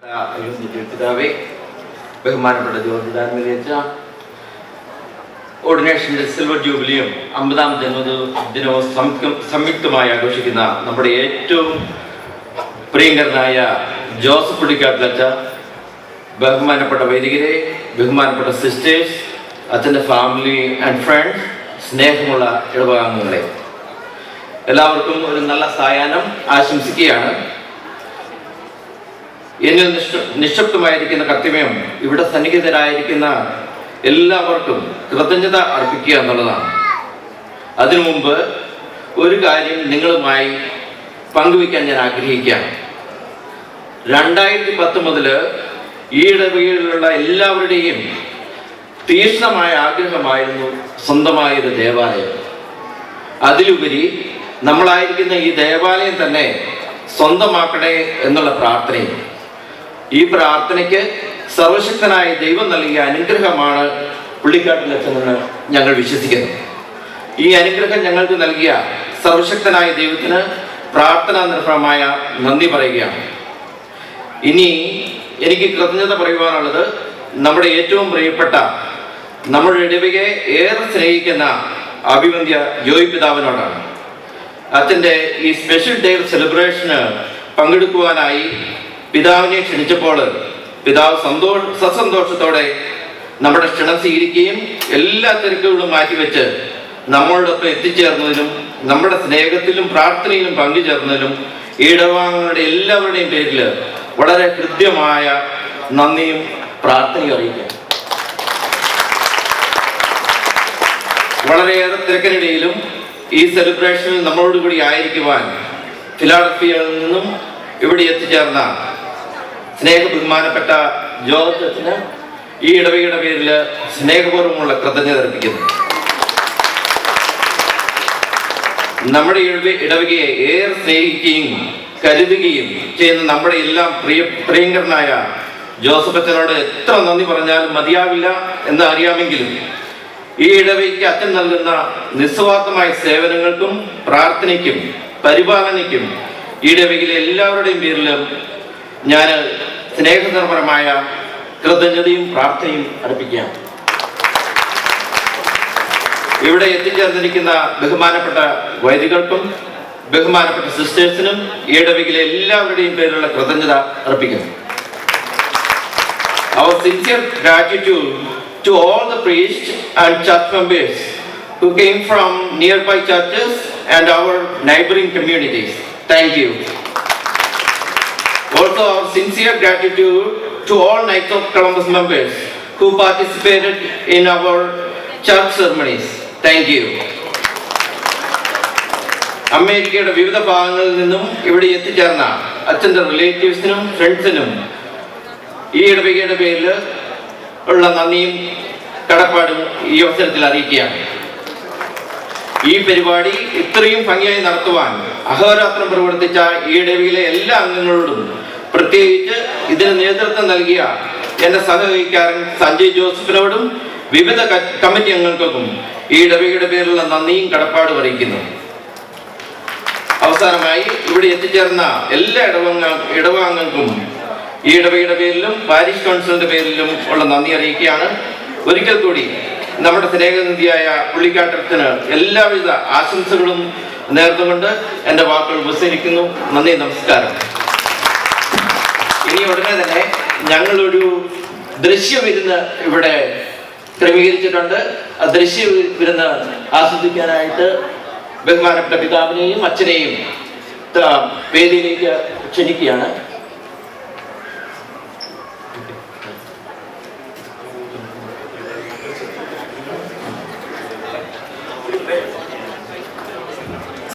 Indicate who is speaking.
Speaker 1: പിതാവേ, ബഹുമാനപ്പെട്ട ജ്യോതിദാനച്ച ഓർഡിനേഷൻ്റെ സിൽവർ ജൂബിലിയും 50-ാം ജന്മദിനവും സംയുക്തമായി ആഘോഷിക്കുന്ന നമ്മുടെ ഏറ്റവും പ്രിയങ്കരനായ ജോസഫ് പുള്ളിക്കാട്ടിലച്ച, ബഹുമാനപ്പെട്ട വൈദികരെ, ബഹുമാനപ്പെട്ട സിസ്റ്റേഴ്സ്, അച്ഛൻ്റെ ഫാമിലി ആൻഡ് ഫ്രണ്ട്സ്, സ്നേഹമുള്ള ഇടവകാംഗങ്ങളെ, എല്ലാവർക്കും ഒരു നല്ല സായാഹ്നം ആശംസിക്കുകയാണ്. എന്നിൽ നിശബ്ദമായിരിക്കുന്ന കർത്തവ്യം ഇവിടെ സന്നിഹിതരായിരിക്കുന്ന എല്ലാവർക്കും കൃതജ്ഞത അർപ്പിക്കുക എന്നുള്ളതാണ്. അതിനു മുമ്പ് ഒരു കാര്യം നിങ്ങളുമായി പങ്കുവയ്ക്കാൻ ഞാൻ ആഗ്രഹിക്കുകയാണ്. 2010 മുതൽ ഈ ഇടവകയിലുള്ള എല്ലാവരുടെയും തീക്ഷ്ണമായ ആഗ്രഹമായിരുന്നു സ്വന്തമായൊരു ദേവാലയം. അതിലുപരി നമ്മളായിരിക്കുന്ന ഈ ദേവാലയം തന്നെ സ്വന്തമാക്കണേ എന്നുള്ള പ്രാർത്ഥനയും. ഈ പ്രാർത്ഥനയ്ക്ക് സർവശക്തനായ ദൈവം നൽകിയ അനുഗ്രഹമാണ് പുള്ളിക്കാട്ടിലച്ഛനെന്ന് ഞങ്ങൾ വിശ്വസിക്കുന്നു. ഈ അനുഗ്രഹം ഞങ്ങൾക്ക് നൽകിയ സർവശക്തനായ ദൈവത്തിന് പ്രാർത്ഥനാ നിർഭരമായ നന്ദി പറയുകയാണ്. ഇനി എനിക്ക് കൃതജ്ഞത പറയുവാനുള്ളത് നമ്മുടെ ഏറ്റവും പ്രിയപ്പെട്ട, നമ്മുടെ ഇടവകയെ ഏറെ സ്നേഹിക്കുന്ന അഭിവന്ദ്യ ജോയ് പിതാവിനോടാണ്. അച്ഛൻ്റെ ഈ സ്പെഷ്യൽ ഡേ സെലിബ്രേഷന് പങ്കെടുക്കുവാനായി പിതാവിനെ ക്ഷണിച്ചപ്പോൾ പിതാവ് സസന്തോഷത്തോടെ നമ്മുടെ ക്ഷണം സ്വീകരിക്കുകയും എല്ലാ തിരക്കുകളും മാറ്റിവെച്ച് നമ്മളോടൊപ്പം എത്തിച്ചേർന്നതിലും നമ്മുടെ സ്നേഹത്തിലും പ്രാർത്ഥനയിലും പങ്കുചേർന്നതിലും ഇടവകങ്ങളുടെ എല്ലാവരുടെയും പേരിൽ വളരെ ഹൃദ്യമായ നന്ദിയും പ്രാർത്ഥനയും അറിയിക്കാം. വളരെയേറെ തിരക്കിനിടയിലും ഈ സെലിബ്രേഷനിൽ നമ്മളോടുകൂടി ആയിരിക്കുവാൻ ഫിലാഡൽഫിയയിൽ നിന്നും ഇവിടെ എത്തിച്ചേർന്ന സ്നേഹ ബഹുമാനപ്പെട്ട ജോർജ് അച്ഛന് ഈ ഇടവകയുടെ പേരിൽ സ്നേഹപൂർവ്വമുള്ള കൃതജ്ഞത അർപ്പിക്കുന്നു. നമ്മുടെ ഇടവകയെ ഏറെ സ്നേഹിക്കുകയും കരുതുകയും ചെയ്യുന്ന നമ്മുടെ എല്ലാം പ്രിയങ്കരനായ ജോസഫ് അച്ഛനോട് എത്ര നന്ദി പറഞ്ഞാലും മതിയാവില്ല എന്ന് അറിയാമെങ്കിലും ഈ ഇടവകയ്ക്ക് അച്ഛൻ നൽകുന്ന നിസ്വാർത്ഥമായ സേവനങ്ങൾക്കും പ്രാർത്ഥനയ്ക്കും പരിപാലനയ്ക്കും ഈ ഇടവകയിലെ എല്ലാവരുടെയും പേരിലും ഞാൻ സ്നേഹനിർഭരമായ കൃതജ്ഞതയും പ്രാർത്ഥനയും അർപ്പിക്കുകയാണ്. ഇവിടെ എത്തിച്ചേർന്നിരിക്കുന്ന ബഹുമാനപ്പെട്ട വൈദികർക്കും ബഹുമാനപ്പെട്ട സിസ്റ്റേഴ്സിനും ഈ ഇടവകയിലെ എല്ലാവരുടെയും പേരിലുള്ള കൃതജ്ഞത അർപ്പിക്കുന്നു. Our sincere gratitude to all the priests and church members who came from nearby churches and our neighboring communities. Thank you. Also, our sincere gratitude to all Knights of Columbus members who participated in our church ceremonies. Thank you. അമേരിക്കയുടെ വിവിധ ഭാഗങ്ങളിൽ നിന്നും ഇവിടെ എത്തിച്ചേർന്ന അച്ഛൻ്റെ റിലേറ്റീവ്സിനും ഫ്രണ്ട്സിനും ഈ ഇടവകയുടെ പേരിൽ ഉള്ള നന്ദിയും കടപ്പാടും ഈ അവസരത്തിൽ അറിയിക്കുകയാണ്. ഈ പരിപാടി ഇത്രയും ഭംഗിയായി നടത്തുവാൻ അഹോരാത്രം പ്രവർത്തിച്ച ഈ ഇടവകയിലെ എല്ലാ അംഗങ്ങളോടും, പ്രത്യേകിച്ച് ഇതിന് നേതൃത്വം നൽകിയ എൻ്റെ സഹകരിക്കാരൻ സഞ്ജയ് ജോസഫിനോടും വിവിധ കമ്മിറ്റി അംഗങ്ങൾക്കും ഈ ഇടവകയുടെ പേരിലുള്ള നന്ദിയും കടപ്പാടും അറിയിക്കുന്നു. അവസാനമായി ഇവിടെ എത്തിച്ചേർന്ന എല്ലാ ഇടവകാംഗങ്ങൾക്കും ഈ ഇടവകയുടെ പേരിലും പാരിഷ് കൗൺസിലിന്റെ പേരിലും ഉള്ള നന്ദി അറിയിക്കുകയാണ്. ഒരിക്കൽ കൂടി നമ്മുടെ സ്നേഹനിധിയായ പുള്ളിക്കാട്ടത്തിന് എല്ലാവിധ ആശംസകളും നേർന്നുകൊണ്ട് എൻ്റെ വാക്കുകൾ ഉപസരിക്കുന്നു. നന്ദി, നമസ്കാരം. ഇനി ഉടനെ തന്നെ ഞങ്ങളൊരു ദൃശ്യവിരുന്ന് ഇവിടെ ക്രമീകരിച്ചിട്ടുണ്ട്. ആ ദൃശ്യവിരുന്ന് ആസ്വദിക്കാനായിട്ട് ബഹുമാനപ്പെട്ട പിതാവിനെയും അച്ഛനെയും വേദിയിലേക്ക് ക്ഷണിക്കുകയാണ്.